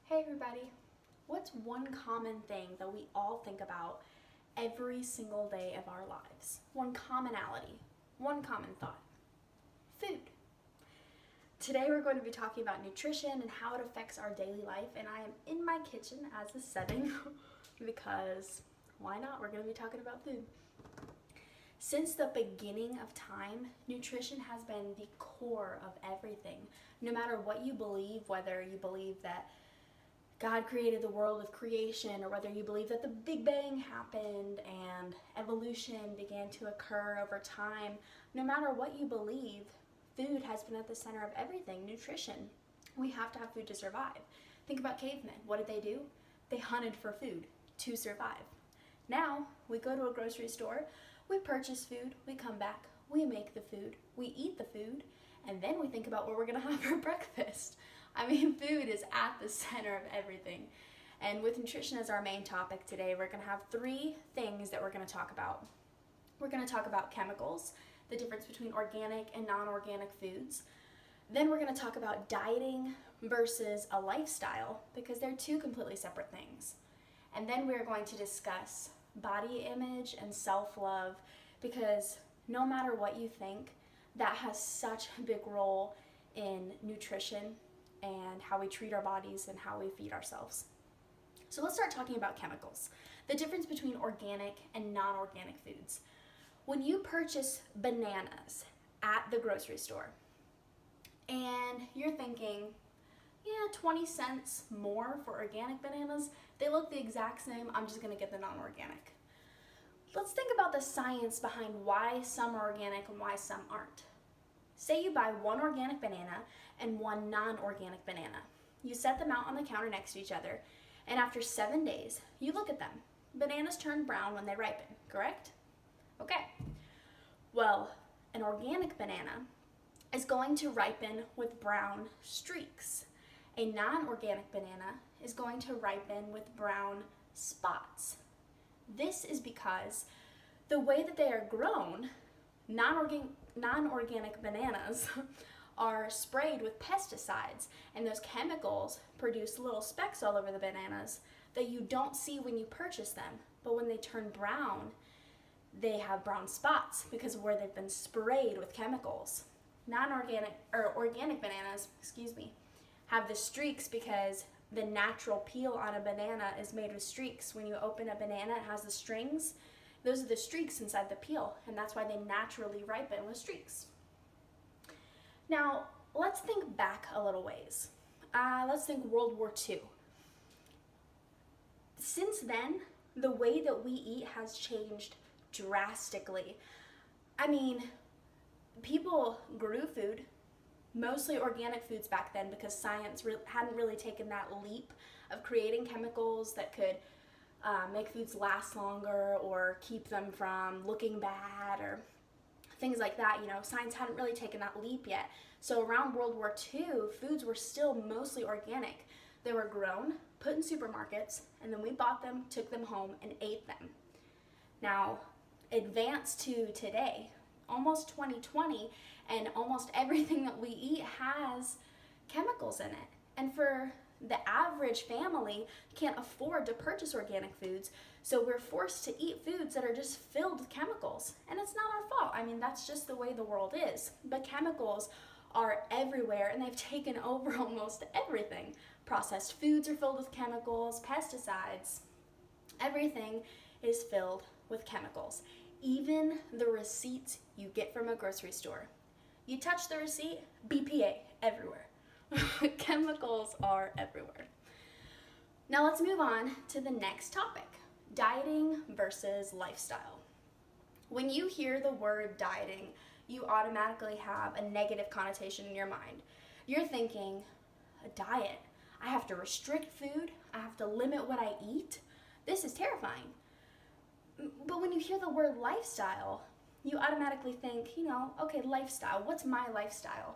Hey everybody, what's one common thing that we all think about every single day of our lives? One commonality, one common thought. Food. Today we're going to be talking about nutrition and how it affects our daily life, and I am in my kitchen as a setting because why not? We're going to be talking about food. Since the beginning of time, nutrition has been the core of everything. No matter what you believe, whether you believe that God created the world with creation, or whether you believe that the Big Bang happened and evolution began to occur over time, no matter what you believe, food has been at the center of everything. Nutrition. We have to have food to survive. Think about cavemen. What did they do? They hunted for food to survive. Now, we go to a grocery store, we purchase food, we come back, we make the food, we eat the food, and then we think about what we're going to have for breakfast. I mean, food is at the center of everything. And with nutrition as our main topic today, we're going to have three things that we're going to talk about. We're going to talk about chemicals, the difference between organic and non-organic foods. Then we're going to talk about dieting versus a lifestyle, because they're two completely separate things. And then we're going to discuss body image and self-love, because no matter what you think, that has such a big role in nutrition and how we treat our bodies and how we feed ourselves. So let's start talking about chemicals. The difference between organic and non-organic foods. When you purchase bananas at the grocery store and you're thinking, 20 cents more for organic bananas, they look the exact same, I'm just gonna get the non-organic. Let's think about the science behind why some are organic and why some aren't. Say you buy one organic banana and one non-organic banana. You set them out on the counter next to each other, and after 7 days, you look at them. Bananas turn brown when they ripen, correct? Okay. Well, an organic banana is going to ripen with brown streaks. A non-organic banana is going to ripen with brown spots. This is because the way that they are grown, non-organic bananas are sprayed with pesticides, and those chemicals produce little specks all over the bananas that you don't see when you purchase them. But when they turn brown, they have brown spots because of where they've been sprayed with chemicals. Organic bananas, have the streaks because the natural peel on a banana is made with streaks. When you open a banana, it has the strings. Those are the streaks inside the peel, and that's why they naturally ripen with streaks. Now, let's think back a little ways. Let's think World War II. Since then, the way that we eat has changed drastically. I mean, people grew food, mostly organic foods back then, because science hadn't really taken that leap of creating chemicals that could make foods last longer or keep them from looking bad or things like that. Science hadn't really taken that leap yet. So around World War II, foods were still mostly organic. They were grown, put in supermarkets, and then we bought them, took them home, and ate them. Now, advance to today, almost 2020, and almost everything that we eat has chemicals in it. And for the average family, can't afford to purchase organic foods, so we're forced to eat foods that are just filled with chemicals. And it's not our fault. I mean, that's just the way the world is. But chemicals are everywhere, and they've taken over almost everything. Processed foods are filled with chemicals, pesticides. Everything is filled with chemicals. Even the receipts you get from a grocery store. You touch the receipt, BPA everywhere. Chemicals are everywhere. Now let's move on to the next topic, dieting versus lifestyle. When you hear the word dieting, you automatically have a negative connotation in your mind. You're thinking, a diet? I have to restrict food? I have to limit what I eat? This is terrifying. But when you hear the word lifestyle, you automatically think, okay, lifestyle, what's my lifestyle?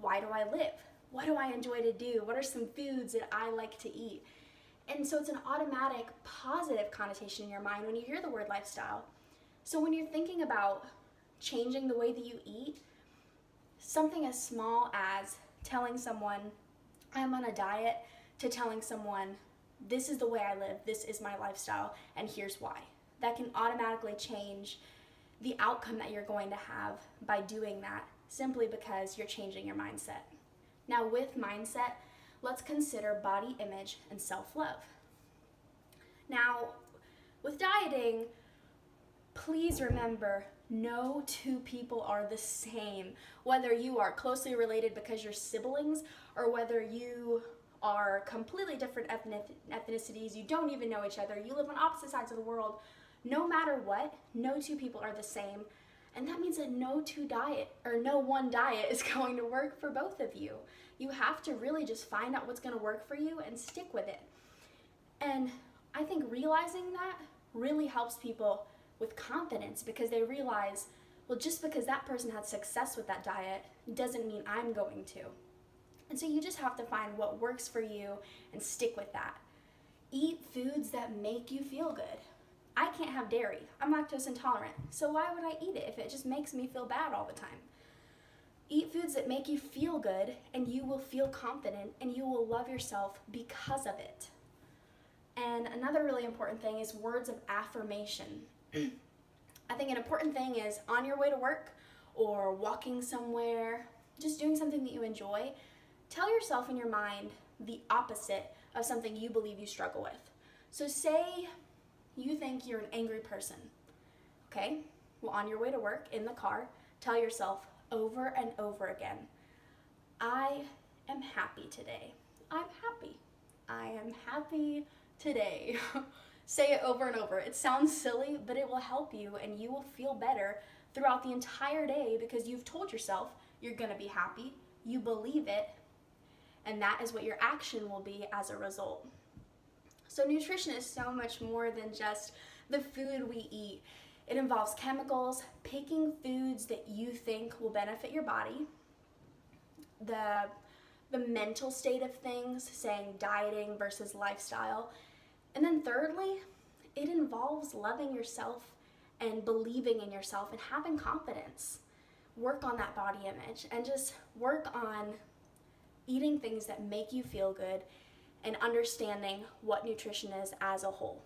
Why do I live? What do I enjoy to do? What are some foods that I like to eat? And so it's an automatic positive connotation in your mind when you hear the word lifestyle. So when you're thinking about changing the way that you eat, something as small as telling someone, I'm on a diet to telling someone, this is the way I live, this is my lifestyle, and here's why. That can automatically change the outcome that you're going to have by doing that, simply because you're changing your mindset. Now, with mindset, let's consider body image and self-love. Now, with dieting, please remember, no two people are the same. Whether you are closely related because you're siblings, or whether you are completely different ethnicities, you don't even know each other, you live on opposite sides of the world, no matter what, no two people are the same. And that means that no one diet is going to work for both of you. You have to really just find out what's going to work for you and stick with it. And I think realizing that really helps people with confidence, because they realize, well, just because that person had success with that diet doesn't mean I'm going to. And so you just have to find what works for you and stick with that. Eat foods that make you feel good. I can't have dairy. I'm lactose intolerant. So why would I eat it if it just makes me feel bad all the time? Eat foods that make you feel good, and you will feel confident, and you will love yourself because of it. And another really important thing is words of affirmation. I think an important thing is, on your way to work or walking somewhere, just doing something that you enjoy, tell yourself in your mind the opposite of something you believe you struggle with. So say you think you're an angry person, okay? Well, on your way to work, in the car, tell yourself over and over again, I am happy today. I'm happy. I am happy today. Say it over and over. It sounds silly, but it will help you, and you will feel better throughout the entire day because you've told yourself you're going to be happy, you believe it, and that is what your action will be as a result. So nutrition is so much more than just the food we eat. It involves chemicals, picking foods that you think will benefit your body, the mental state of things, saying dieting versus lifestyle. And then thirdly, it involves loving yourself and believing in yourself and having confidence. Work on that body image and just work on eating things that make you feel good and understanding what nutrition is as a whole.